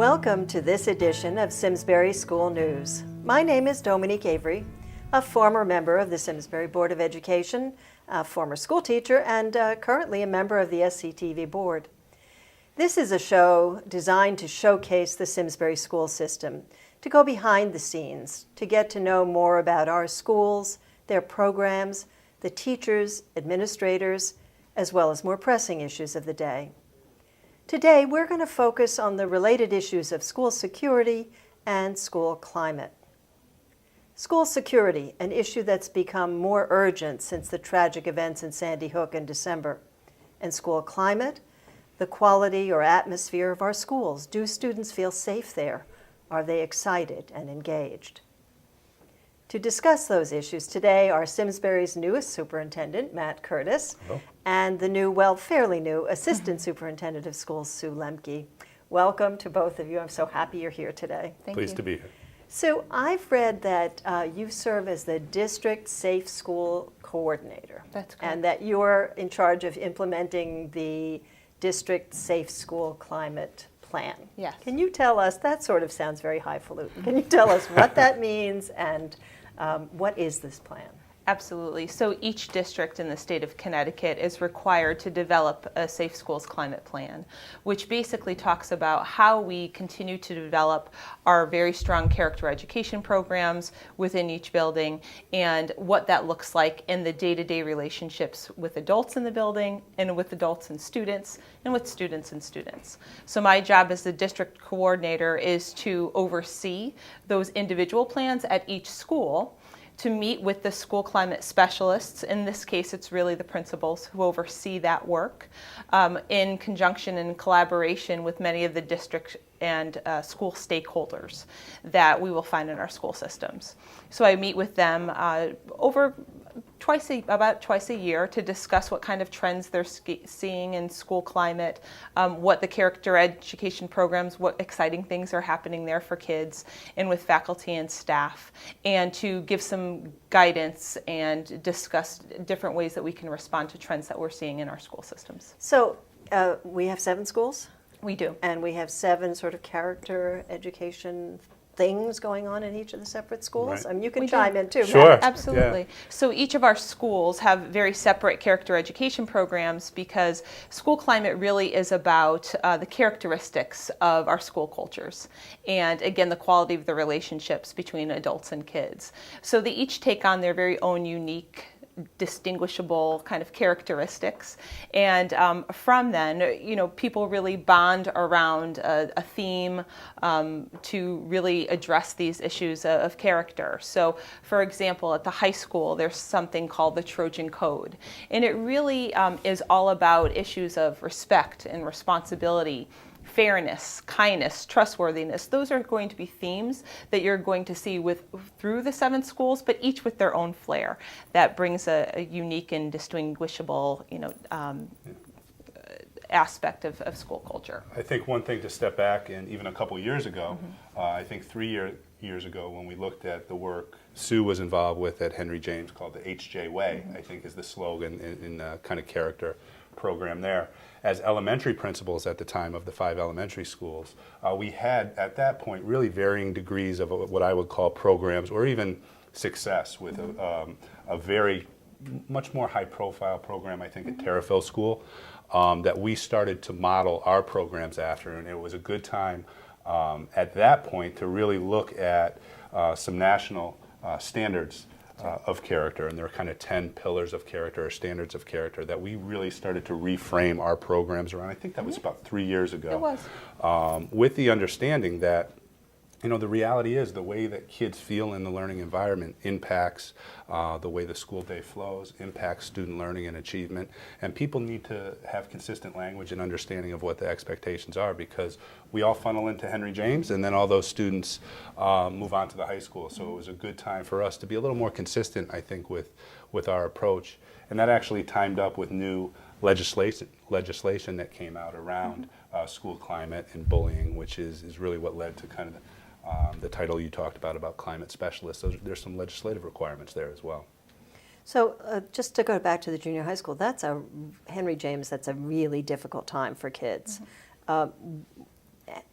Welcome to this edition of Simsbury School News. My name is Dominique Avery, a former member of the Simsbury Board of Education, a former school teacher, and currently a member of the SCTV board. This is a show designed to showcase the Simsbury school system, to go behind the scenes, to get to know more about our schools, their programs, the teachers, administrators, as well as more pressing issues of the day. Today, we're going to focus on the related issues of school security and school climate. School security, an issue that's become more urgent since the tragic events in Sandy Hook in December. And school climate, the quality or atmosphere of our schools. Do students feel safe there? Are they excited and engaged? To discuss those issues today are Simsbury's newest superintendent, Matt Curtis, Hello. And the new, well, fairly new, assistant superintendent of schools, Sue Lemke. Welcome to both of you. I'm so happy you're here today. Pleased to be here. So I've read that you serve as the district safe school coordinator. That's correct. And that you're in charge of implementing the district safe school climate plan. Yes. Can you tell us, that sort of sounds very highfalutin, can you tell us what that means and what is this plan? Absolutely. So each district in the state of Connecticut is required to develop a Safe Schools Climate Plan, which basically talks about how we continue to develop our very strong character education programs within each building and what that looks like in the day-to-day relationships with adults in the building and with adults and students and with students and students. So my job as the district coordinator is to oversee those individual plans at each school, to meet with the school climate specialists. In this case, it's really the principals who oversee that work in conjunction and collaboration with many of the district and school stakeholders that we will find in our school systems. So I meet with them about twice a year to discuss what kind of trends they're seeing in school climate, what the character education programs, what exciting things are happening there for kids and with faculty and staff, and to give some guidance and discuss different ways that we can respond to trends that we're seeing in our school systems. So we have 7 schools? We do. And we have 7 sort of character education things going on in each of the separate schools? Right. I mean, you can We chime do. in too. Sure. Matt. Absolutely. Yeah. So each of our schools have very separate character education programs because school climate really is about the characteristics of our school cultures and, again, the quality of the relationships between adults and kids. So they each take on their very own unique, distinguishable kind of characteristics, and from then, people really bond around a theme to really address these issues of character. So, for example, at the high school, there's something called the Trojan Code, and it really is all about issues of respect and responsibility, fairness, kindness, trustworthiness. Those are going to be themes that you're going to see through the 7 schools, but each with their own flair that brings a unique and distinguishable, aspect of school culture. I think one thing to step back, and even a couple years ago, I think 3 years ago when we looked at the work Sue was involved with at Henry James called the HJ Way, I think is the slogan in kind of character program there. As elementary principals at the time of the 5 elementary schools, we had at that point really varying degrees of what I would call programs or even success with a very much more high profile program, I think, at Terriffill School that we started to model our programs after, and it was a good time at that point to really look at some national standards of character, and there are kind of 10 pillars of character or standards of character that we really started to reframe our programs around. I think that was about 3 years ago. It was. With the understanding that the reality is the way that kids feel in the learning environment impacts the way the school day flows, impacts student learning and achievement, and people need to have consistent language and understanding of what the expectations are, because we all funnel into Henry James and then all those students move on to the high school. So it was a good time for us to be a little more consistent, I think, with our approach. And that actually timed up with new legislation that came out around school climate and bullying, which is really what led to kind of the title you talked about climate specialists. There's some legislative requirements there as well. So just to go back to the junior high school, Henry James, that's a really difficult time for kids.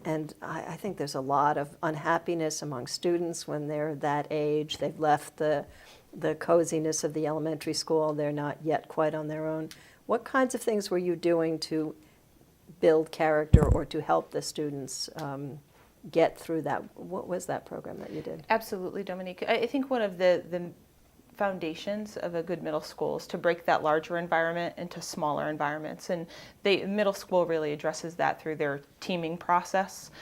And I think there's a lot of unhappiness among students when they're that age. They've left the coziness of the elementary school. They're not yet quite on their own. What kinds of things were you doing to build character or to help the students get through that? What was that program that you did? Absolutely, Dominique. I think one of the foundations of a good middle school is to break that larger environment into smaller environments, and middle school really addresses that through their teaming process.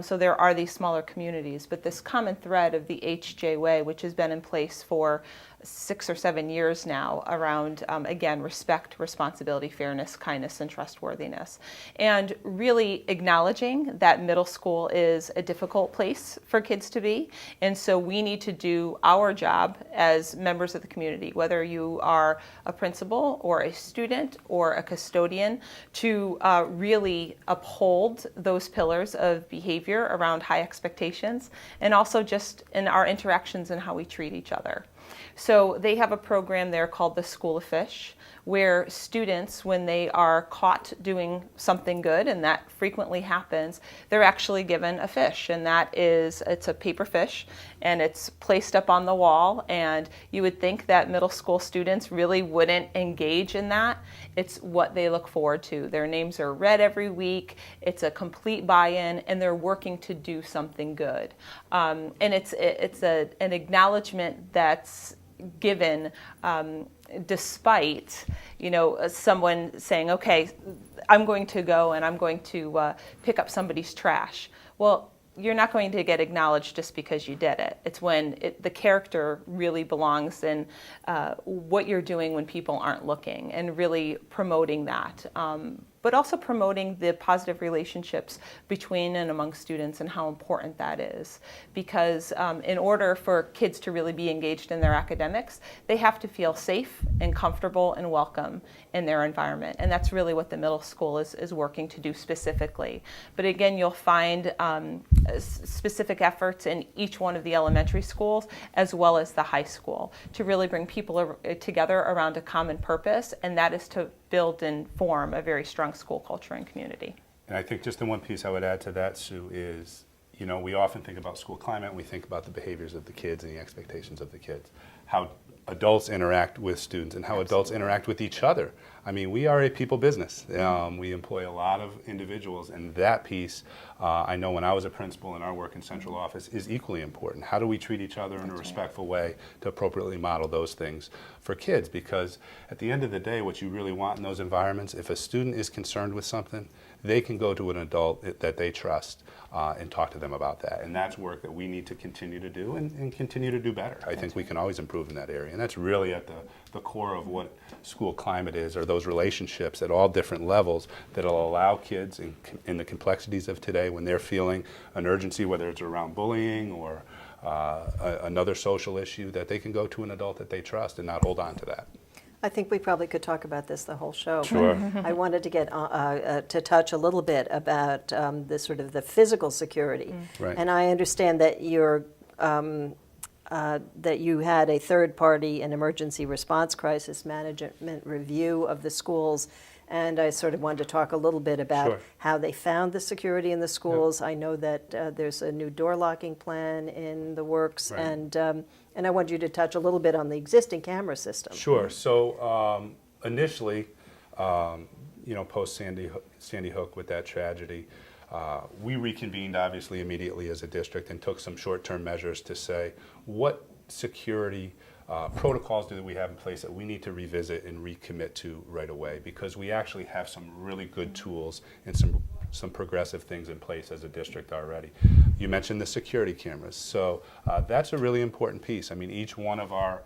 So there are these smaller communities, but this common thread of the HJ way, which has been in place for 6 or 7 years now, around again, respect, responsibility, fairness, kindness, and trustworthiness, and really acknowledging that middle school is a difficult place for kids to be, and so we need to do our job as members of the community, whether you are a principal or a student or a custodian, to really uphold those pillars of behavior around high expectations, and also just in our interactions and how we treat each other. So they have a program there called the School of Fish, where students, when they are caught doing something good, and that frequently happens, they're actually given a fish, and it's a paper fish, and it's placed up on the wall, and you would think that middle school students really wouldn't engage in that. It's what they look forward to. Their names are read every week, it's a complete buy-in, and they're working to do something good. And it's an acknowledgement that's given despite someone saying, okay, I'm going to go and I'm going to pick up somebody's trash. Well, you're not going to get acknowledged just because you did it. It's when the character really belongs in what you're doing when people aren't looking, and really promoting that. But also promoting the positive relationships between and among students and how important that is. Because in order for kids to really be engaged in their academics, they have to feel safe and comfortable and welcome in their environment. And that's really what the middle school is working to do specifically. But again, you'll find specific efforts in each one of the elementary schools as well as the high school to really bring people together around a common purpose, and that is to build and form a very strong school culture and community. And I think just the one piece I would add to that, Sue, is we often think about school climate, and we think about the behaviors of the kids and the expectations of the kids, how adults interact with students and how Absolutely. Adults interact with each other. I mean, we are a people business. We employ a lot of individuals, and that piece, I know when I was a principal in our work in central office, is equally important. How do we treat each other in a respectful way to appropriately model those things for kids? Because at the end of the day, what you really want in those environments, if a student is concerned with something, they can go to an adult that they trust and talk to them about that. And that's work that we need to continue to do and continue to do better. I think we can always improve in that area. And that's really at the core of what school climate is, or those relationships at all different levels that will allow kids in the complexities of today, when they're feeling an urgency, whether it's around bullying or another social issue, that they can go to an adult that they trust and not hold on to that. I think we probably could talk about this the whole show. Sure. I wanted to get to touch a little bit about the sort of the physical security. Right. And I understand that that you had a third party and emergency response crisis management review of the schools. And I sort of wanted to talk a little bit about Sure. how they found the security in the schools. I know that there's a new door locking plan in the works, Right. and I want you to touch a little bit on the existing camera system. Sure. So initially, post Sandy Hook with that tragedy, we reconvened obviously immediately as a district and took some short-term measures to say what security protocols do we have in place that we need to revisit and recommit to right away, because we actually have some really good tools and some progressive things in place as a district already. You mentioned the security cameras, so that's a really important piece. I mean, each one of our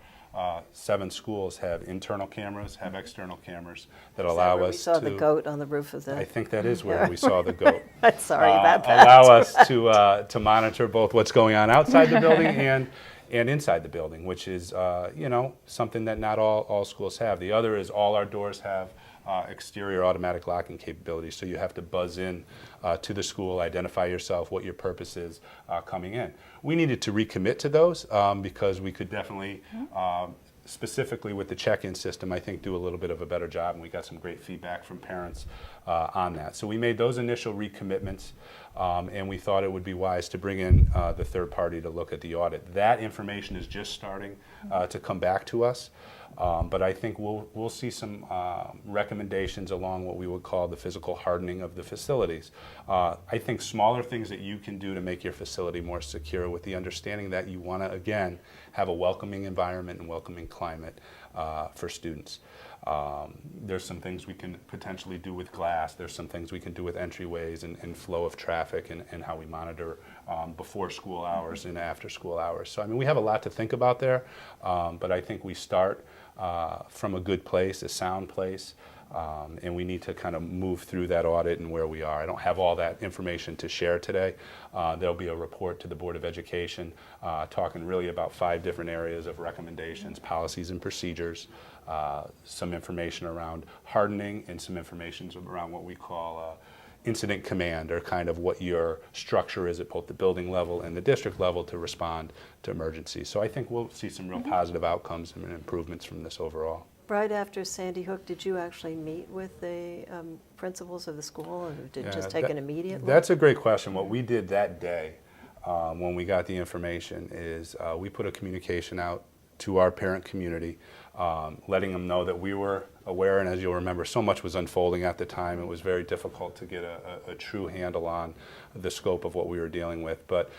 7 schools have internal cameras, have external cameras that allow us to... We saw the goat on the roof of the... I think that is where we saw the goat. Sorry about that. Allow us to monitor both what's going on outside the building and inside the building, which is something that not all schools have. The other is all our doors have exterior automatic locking capabilities, so you have to buzz in to the school, identify yourself, what your purpose is coming in. We needed to recommit to those because we could definitely, specifically with the check-in system, I think do a little bit of a better job, and we got some great feedback from parents on that. So we made those initial recommitments, and we thought it would be wise to bring in the third party to look at the audit. That information is just starting to come back to us. But I think we'll see some recommendations along what we would call the physical hardening of the facilities. I think smaller things that you can do to make your facility more secure, with the understanding that you want to, again, have a welcoming environment and welcoming climate for students. There's some things we can potentially do with glass. There's some things we can do with entryways and flow of traffic and how we monitor before school hours and after school hours. So I mean, we have a lot to think about there, but I think we start from a good place, a sound place, and we need to kind of move through that audit and where we are. I don't have all that information to share today. There'll be a report to the Board of Education talking really about 5 different areas of recommendations, policies and procedures, some information around hardening, and some information around what we call incident command, or kind of what your structure is at both the building level and the district level to respond to emergencies. So I think we'll see some real positive outcomes and improvements from this overall. Right after Sandy Hook, did you actually meet with the principals of the school, and did just take an immediate look? That's a great question. What we did that day when we got the information is we put a communication out to our parent community, letting them know that we were aware, and as you'll remember, so much was unfolding at the time. It was very difficult to get a true handle on the scope of what we were dealing with. But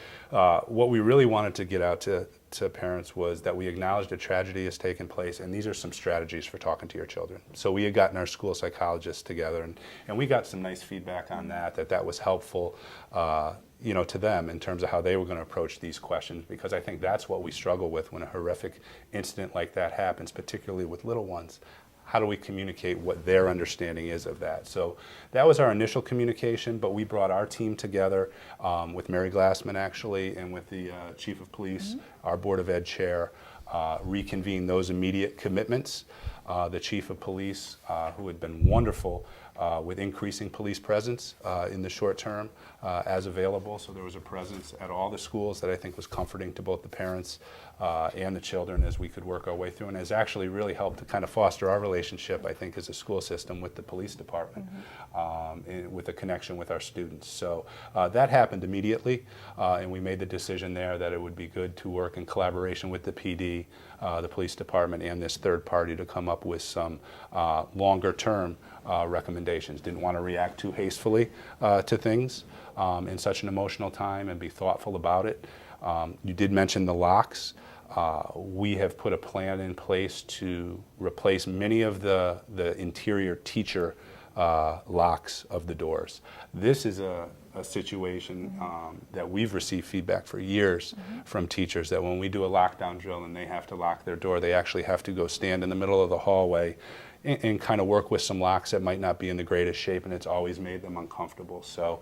what we really wanted to get out to parents was that we acknowledged a tragedy has taken place, and these are some strategies for talking to your children. So we had gotten our school psychologists together, and we got some nice feedback on that was helpful to them in terms of how they were going to approach these questions, because I think that's what we struggle with when a horrific incident like that happens, particularly with little ones. How do we communicate what their understanding is of that? So that was our initial communication, but we brought our team together with Mary Glassman, actually, and with the Chief of Police, our Board of Ed chair, reconvened those immediate commitments. The Chief of Police, who had been wonderful with increasing police presence in the short term as available. So there was a presence at all the schools that I think was comforting to both the parents and the children as we could work our way through, and has actually really helped to kind of foster our relationship, I think, as a school system with the police department, with a connection with our students. So that happened immediately, and we made the decision there that it would be good to work in collaboration with the PD, the police department, and this third party to come up with some longer term recommendations. Didn't want to react too hastily to things in such an emotional time, and be thoughtful about it. You did mention the locks. We have put a plan in place to replace many of the interior teacher locks of the doors. This is a situation that we've received feedback for years from teachers, that when we do a lockdown drill and they have to lock their door, they actually have to go stand in the middle of the hallway and kind of work with some locks that might not be in the greatest shape, and it's always made them uncomfortable. So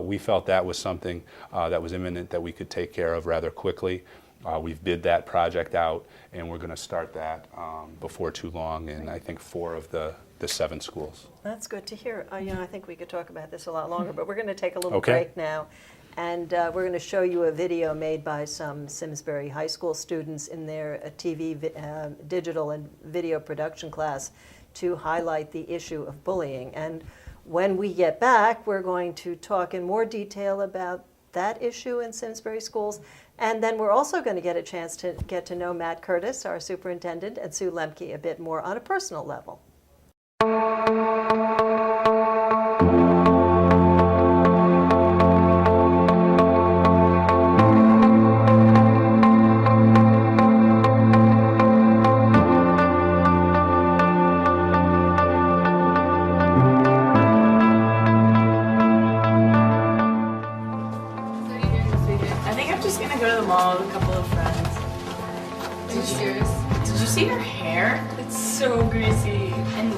we felt that was something that was imminent, that we could take care of rather quickly. We've bid that project out, and we're going to start that before too long in, I think, 4 of the 7 schools. That's good to hear. I think we could talk about this a lot longer, but we're going to take a little break now. And we're going to show you a video made by some Simsbury High School students in their TV, digital and video production class to highlight the issue of bullying. And when we get back, we're going to talk in more detail about that issue in Simsbury schools. And then we're also going to get a chance to get to know Matt Curtis, our superintendent, and Sue Lemke a bit more on a personal level.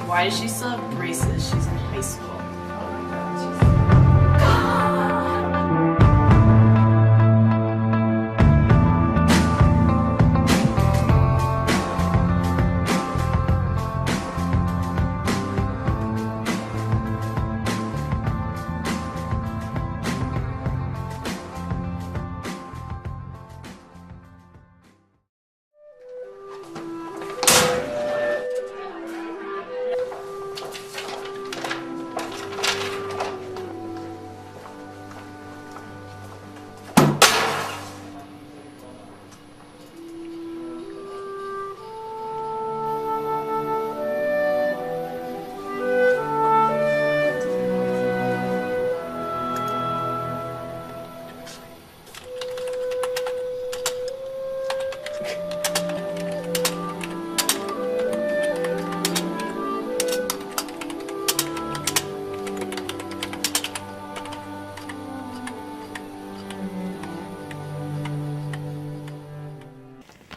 Why does she still have braces? She's in high school.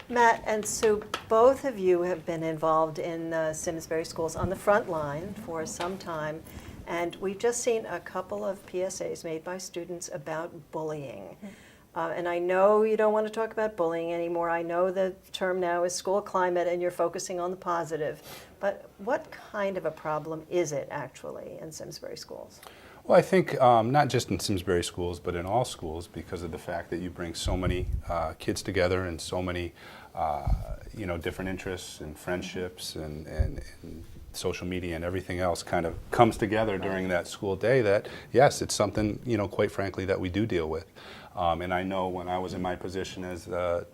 Matt and Sue, both of you have been involved in Simsbury schools on the front line for some time, and we've just seen a couple of PSAs made by students about bullying. And I know you don't want to talk about bullying anymore. I know the term now is school climate and you're focusing on the positive. But what kind of a problem is it actually in Simsbury schools? Well, I think not just in Simsbury schools, but in all schools, because of the fact that you bring so many kids together and so many different interests and friendships and social media and everything else kind of comes together during that school day, that yes, it's something, quite frankly, that we do deal with. And I know when I was in my position as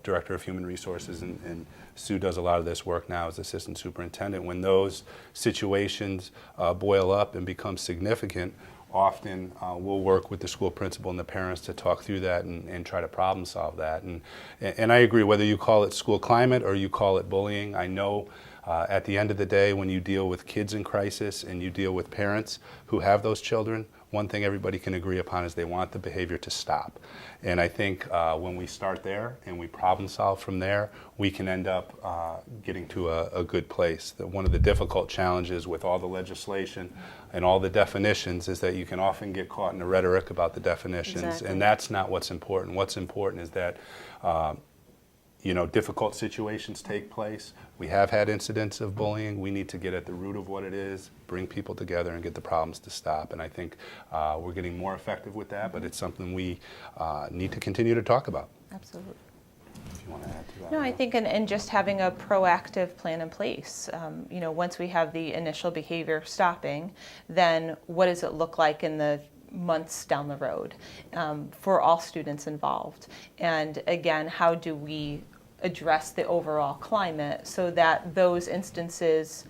Director of Human Resources, and Sue does a lot of this work now as Assistant Superintendent, when those situations boil up and become significant, often we'll work with the school principal and the parents to talk through that and try to problem solve that. And I agree, whether you call it school climate or you call it bullying, I know at the end of the day, when you deal with kids in crisis and you deal with parents who have those children, one thing everybody can agree upon is they want the behavior to stop. And I think when we start there and we problem solve from there, we can end up getting to a good place. That one of the difficult challenges with all the legislation and all the definitions is that you can often get caught in the rhetoric about the definitions, Exactly. and that's not what's important. What's important is that difficult situations take place. We have had incidents of bullying. We need to get at the root of what it is, bring people together, and get the problems to stop. And I think we're getting more effective with that, but it's something we need to continue to talk about. Absolutely. If you want to add to that. No, I think and just having a proactive plan in place. Once we have the initial behavior stopping, then what does it look like in the months down the road for all students involved? And again, how do we address the overall climate so that those instances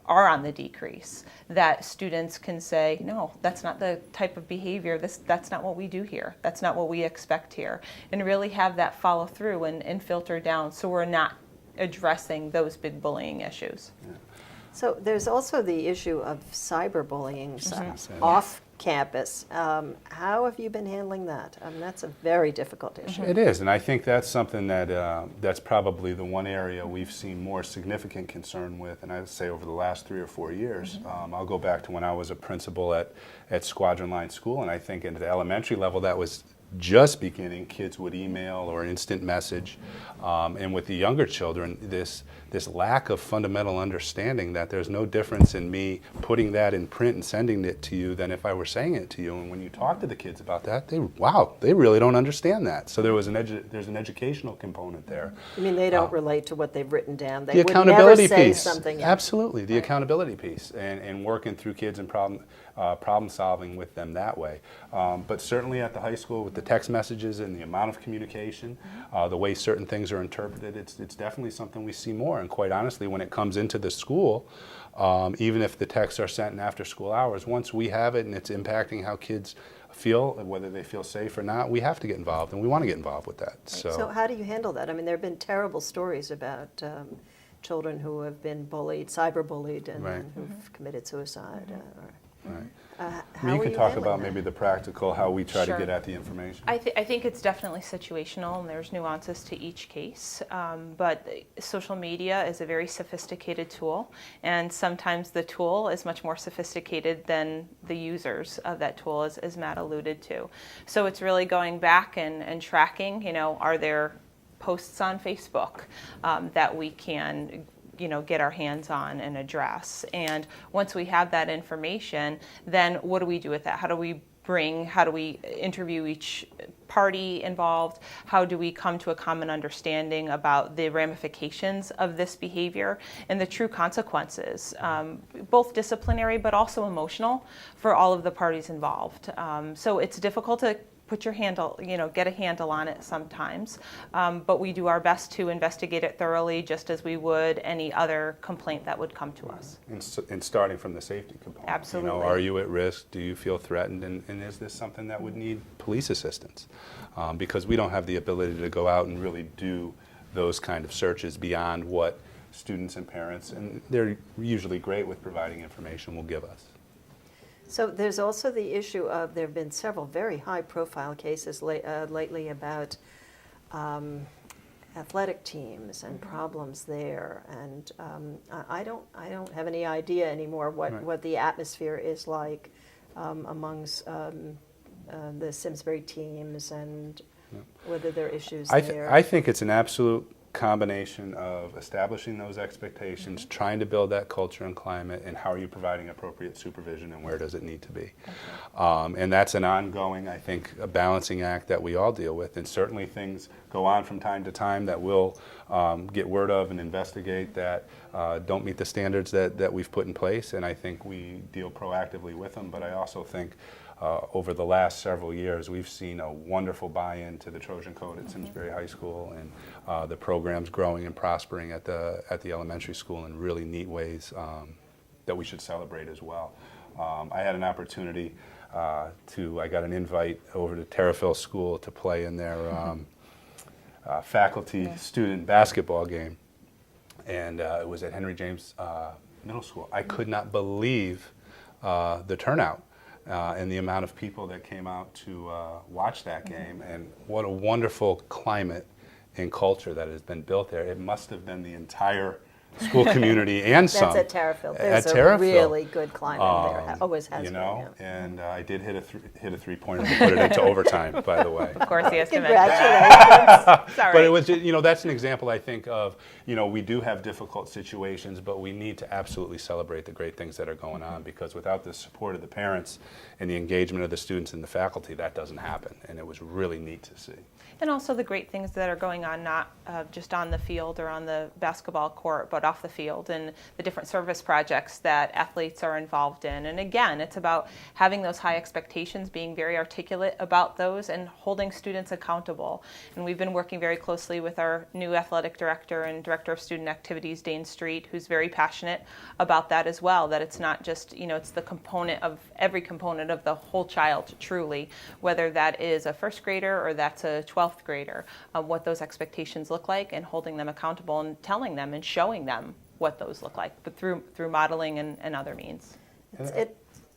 are on the decrease, that students can say, no, that's not the type of behavior, that's not what we do here, that's not what we expect here, and really have that follow through and filter down so we're not addressing those big bullying issues. Yeah. So there's also the issue of cyberbullying Mhm. off campus. How have you been handling that? That's a very difficult issue. It is, and I think that's something that that's probably the one area we've seen more significant concern with, and I would say over the last 3 or 4 years. I'll go back to when I was a principal at Squadron Line School, and I think at the elementary level that was just beginning. Kids would email or instant message, and with the younger children, this lack of fundamental understanding that there's no difference in me putting that in print and sending it to you than if I were saying it to you. And when you talk to the kids about that, they really don't understand that. So there's an educational component there. You mean they don't relate to what they've written down? They The would accountability never say piece, something else. absolutely, the accountability piece, and working through kids and problem solving with them that way. But certainly at the high school, with the text messages and the amount of communication, the way certain things are interpreted, it's definitely something we see more. And quite honestly, when it comes into the school, even if the texts are sent in after school hours, once we have it and it's impacting how kids feel, whether they feel safe or not, we have to get involved, and we want to get involved with that. So how do you handle that? I mean, there have been terrible stories about children who have been bullied, cyberbullied, and Right. who've committed suicide. Right. How You are can talk handling about that? maybe the practical, how we try Sure. to get at the information. I think it's definitely situational, and there's nuances to each case. But social media is a very sophisticated tool, and sometimes the tool is much more sophisticated than the users of that tool, as Matt alluded to. So it's really going back and tracking, are there posts on Facebook that we can get our hands on and address. And once we have that information, then what do we do with that? How do we interview each party involved? How do we come to a common understanding about the ramifications of this behavior and the true consequences, both disciplinary but also emotional for all of the parties involved? So it's difficult to put your handle, get a handle on it sometimes. But we do our best to investigate it thoroughly, just as we would any other complaint that would come to us. And starting from the safety component. Absolutely. Are you at risk? Do you feel threatened? And is this something that would need police assistance? Because we don't have the ability to go out and really do those kind of searches beyond what students and parents, and they're usually great with providing information, will give us. So there's also the issue of, there have been several very high-profile cases lately about athletic teams and problems there, and I don't have any idea anymore what the atmosphere is like amongst the Simsbury teams, and whether there are issues there. I think it's an absolute combination of establishing those expectations, trying to build that culture and climate, and how are you providing appropriate supervision and where does it need to be. And that's an ongoing, I think, a balancing act that we all deal with, and certainly things go on from time to time that we'll get word of and investigate that don't meet the standards that we've put in place, and I think we deal proactively with them. But I also think over the last several years, we've seen a wonderful buy-in to the Trojan Code at Simsbury High School, and the program's growing and prospering at the elementary school in really neat ways that we should celebrate as well. I had an opportunity I got an invite over to Terrafil School to play in their faculty-student basketball game, and it was at Henry James Middle School. I could not believe the turnout. And the amount of people that came out to watch that game, and what a wonderful climate and culture that has been built there. It must have been the entire school community and some. That's at Terrafil. There's At a Terrafil. really good climate there. Always has You been. know, Yeah. and I did hit a three-pointer to put it into overtime, by the way. Of course, he has to mention. Congratulations. Sorry. But it was, that's an example, I think, of, we do have difficult situations, but we need to absolutely celebrate the great things that are going on, because without the support of the parents and the engagement of the students and the faculty, that doesn't happen. And it was really neat to see. And also the great things that are going on, not just on the field or on the basketball court, but off the field, and the different service projects that athletes are involved in. And again, it's about having those high expectations, being very articulate about those, and holding students accountable. And we've been working very closely with our new athletic director and director of student activities, Dane Street, who's very passionate about that as well, that it's not just, it's the component of every component of the whole child, truly, whether that is a first grader or that's a 12th grader, what those expectations look like, and holding them accountable and telling them and showing them what those look like, but through modeling and other means.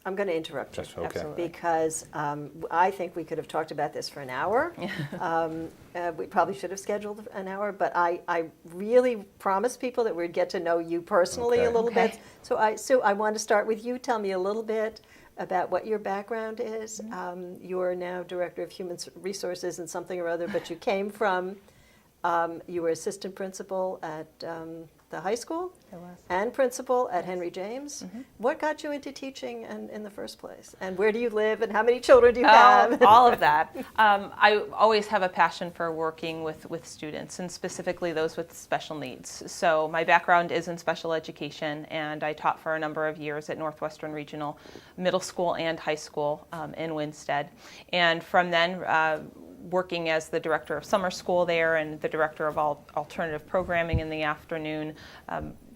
I'm going to interrupt you. That's okay. Absolutely. Because I think we could have talked about this for an hour. We probably should have scheduled an hour, but I really promised people that we'd get to know you personally a little bit. So Sue, I want to start with you. Tell me a little bit about what your background is. You're now Director of Human Resources and something or other, but you came from, you were assistant principal at the high school and principal at Henry James. What got you into teaching in the first place? And where do you live, and how many children do you have? All of that. I always have a passion for working with students, and specifically those with special needs. So my background is in special education, and I taught for a number of years at Northwestern Regional Middle School and High School in Winstead. And from then, working as the director of summer school there and the director of alternative programming in the afternoon,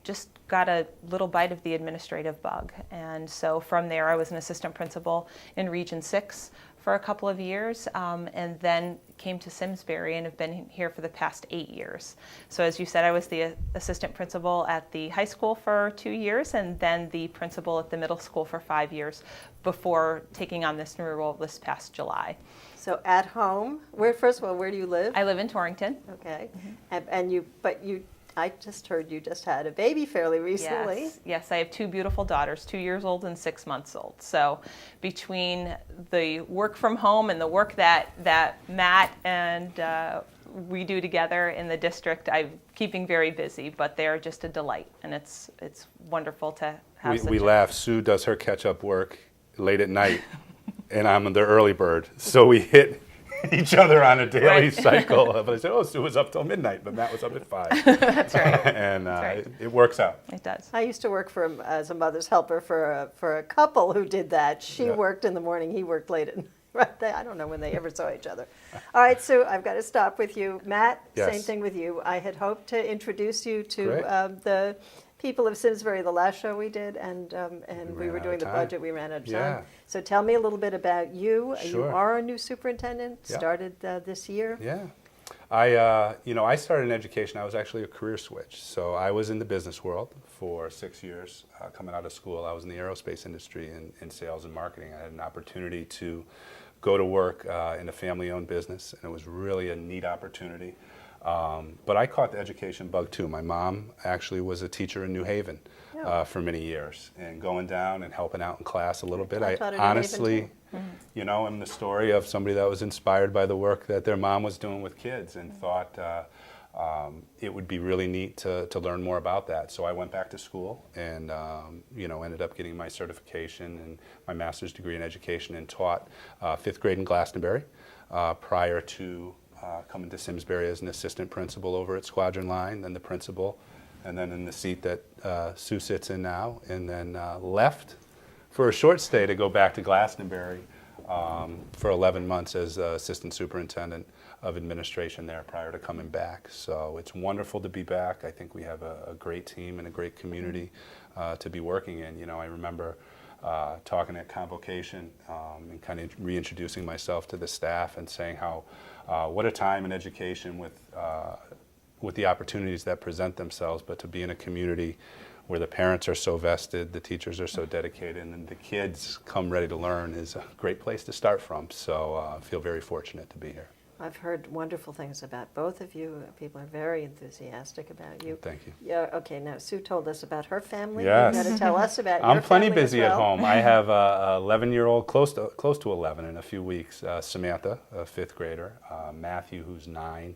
just got a little bite of the administrative bug. And so from there, I was an assistant principal in Region 6 for a couple of years, and then came to Simsbury and have been here for the past 8 years. So as you said, I was the assistant principal at the high school for 2 years, and then the principal at the middle school for 5 years before taking on this new role this past July. So at home, first of all, where do you live? I live in Torrington. Okay, I just heard you just had a baby fairly recently. Yes, I have 2 beautiful daughters, 2 years old and 6 months old. So between the work from home and the work that Matt and we do together in the district, I'm keeping very busy, but they're just a delight, and it's wonderful to have We laugh. Sue does her catch-up work late at night, and I'm the early bird. So we hit each other on a daily cycle. But I said, Sue was up till midnight, but Matt was up at 5. That's right. And That's right. it works out. It does. I used to work as a mother's helper for a couple who did that. She worked in the morning, he worked late at night. I don't know when they ever saw each other. All right, Sue, I've got to stop with you. Matt, Yes. Same thing with you. I had hoped to introduce you to Great. the people of Simsbury, the last show we did, and we ran were out doing of the time. budget. We ran out of Yeah. time. So tell me a little bit about you. You Sure. are a new superintendent, Yeah. started this year. Yeah. I started in education. I was actually a career switch. So I was in the business world for 6 years. Coming out of school, I was in the aerospace industry in sales and marketing. I had an opportunity to go to work in a family-owned business, and it was really a neat opportunity. But I caught the education bug too. My mom actually was a teacher in New Haven for many years, and going down and helping out in class a little bit. I taught in New Haven, honestly, too. I'm the story of somebody that was inspired by the work that their mom was doing with kids, and thought it would be really neat to learn more about that. So I went back to school and ended up getting my certification and my master's degree in education, and taught 5th grade in Glastonbury prior to coming to Simsbury as an assistant principal over at Squadron Line, then the principal, and then in the seat that Sue sits in now, and then left for a short stay to go back to Glastonbury for 11 months as assistant superintendent of administration there prior to coming back. So it's wonderful to be back. I think we have a great team and a great community to be working in. I remember talking at convocation and kind of reintroducing myself to the staff and saying how what a time in education with the opportunities that present themselves, but to be in a community where the parents are so vested, the teachers are so dedicated, and the kids come ready to learn is a great place to start from. So I feel very fortunate to be here. I've heard wonderful things about both of you. People are very enthusiastic about you. Thank you. Yeah. Okay. Now Sue told us about her family. Yes. You've got to tell us about your I'm plenty family as busy at well. home. I have a 11-year-old, close to 11 in a few weeks. Samantha, a 5th grader. Matthew, who's 9,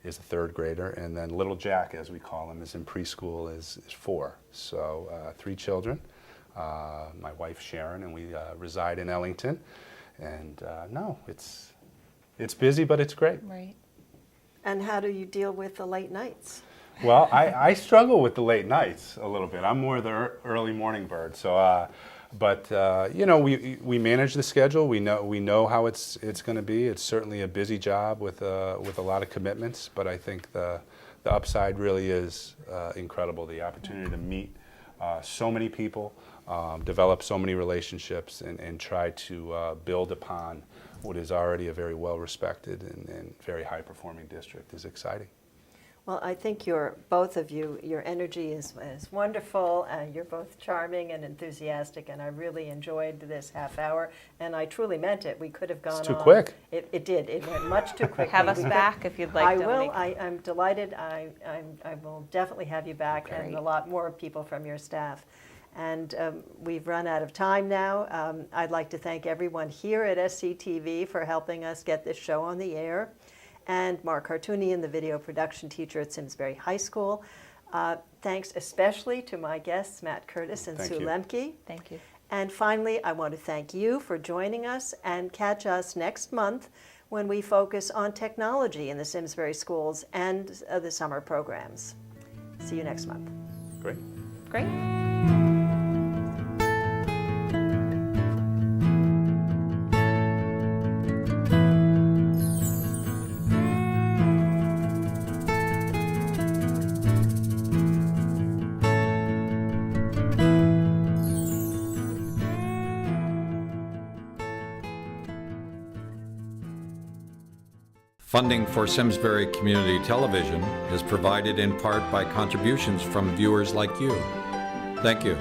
is a 3rd grader, and then little Jack, as we call him, is in preschool, is 4. So 3 children. My wife Sharon, and we reside in Ellington. And it's busy, but it's great. Right. And how do you deal with the late nights? Well, I struggle with the late nights a little bit. I'm more the early morning bird. So, we manage the schedule. We know how it's going to be. It's certainly a busy job with a lot of commitments. But I think the upside really is incredible. The opportunity to meet so many people, develop so many relationships, and try to build upon what is already a very well-respected and very high-performing district is exciting. Well, I think both of you, your energy is wonderful. You're both charming and enthusiastic, and I really enjoyed this half hour, and I truly meant it. We could have gone on. It's too quick. It did. It went much too quickly. Have us back if you'd like, Dominique. I will. I'm delighted. I will definitely have you back, and a lot more people from your staff. And we've run out of time now. I'd like to thank everyone here at SCTV for helping us get this show on the air, and Mark Hartunian, the video production teacher at Simsbury High School. Thanks especially to my guests, Matt Curtis and Sue Lemke. Thank you. And finally, I want to thank you for joining us, and catch us next month when we focus on technology in the Simsbury schools and the summer programs. See you next month. Great. Great. Funding for Simsbury Community Television is provided in part by contributions from viewers like you. Thank you.